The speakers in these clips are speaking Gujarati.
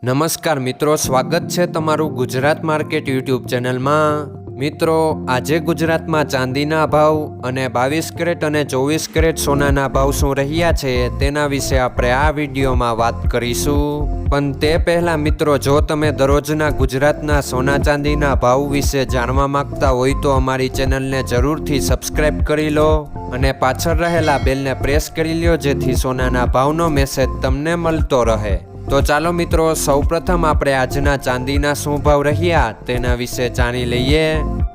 નમસ્કાર મિત્રો, સ્વાગત છે તમારું ગુજરાત માર્કેટ યુટ્યુબ ચેનલમાં। મિત્રો, આજે ગુજરાતમાં ચાંદીના ભાવ અને 22 કેરેટ અને 24 કેરેટ સોનાના ભાવ શું રહ્યા છે તેના વિશે આપણે આ વિડીયોમાં વાત કરીશું। પણ તે પહેલાં મિત્રો, જો તમે દરરોજના ગુજરાતના સોના ચાંદીના ભાવ વિશે જાણવા માંગતા હોય તો અમારી ચેનલને જરૂરથી સબસ્ક્રાઈબ કરી લો અને પાછળ રહેલા બેલને પ્રેસ કરી લો, જેથી સોનાના ભાવનો મેસેજ તમને મળતો રહે। તો ચાલો મિત્રો, સૌપ્રથમ આપણે આજના ચાંદીના શું ભાવ રહ્યા તેના વિશે જાણી લઈએ।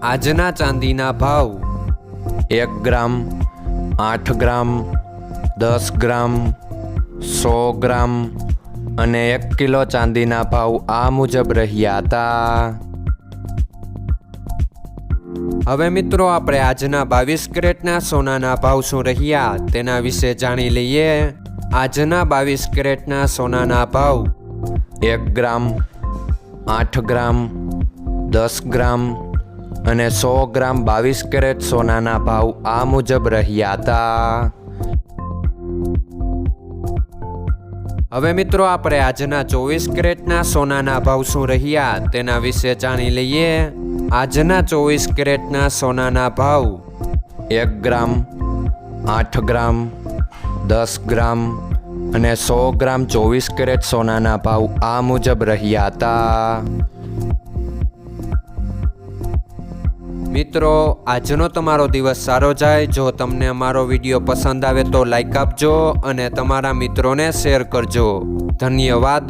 આજના ચાંદીના ભાવ 1 ગ્રામ, 8 ગ્રામ, 10 ગ્રામ, 100 ગ્રામ અને 1 કિલો ચાંદીના ભાવ આ મુજબ રહ્યા હતા। હવે મિત્રો, આપણે આજના 22 કેરેટના સોનાના ભાવ શું રહ્યા તેના વિશે જાણી લઈએ। આજના 22 કેરેટના સોનાના ભાવ 1 ગ્રામ, 8 ગ્રામ, 10 ગ્રામ અને 100 ગ્રામ 22 કેરેટ સોનાના ભાવ આ મુજબ રહ્યા હતા। હવે મિત્રો, આપણે આજના 24 કેરેટના સોનાના ભાવ શું રહ્યા તેના વિશે જાણી લઈએ। આજના 24 કેરેટના સોનાના ભાવ 1 ગ્રામ, 8 ગ્રામ, 10 ગ્રામ અને 100 ગ્રામ 24 કેરેટ સોનાના ભાવ આ મુજબ રહ્યા હતા। મિત્રો, આજનો તમારો દિવસ સારો જાય। જો તમને અમારો વિડીયો પસંદ આવે તો લાઈક આપજો અને તમારા મિત્રોને શેર કરજો। ધન્યવાદ।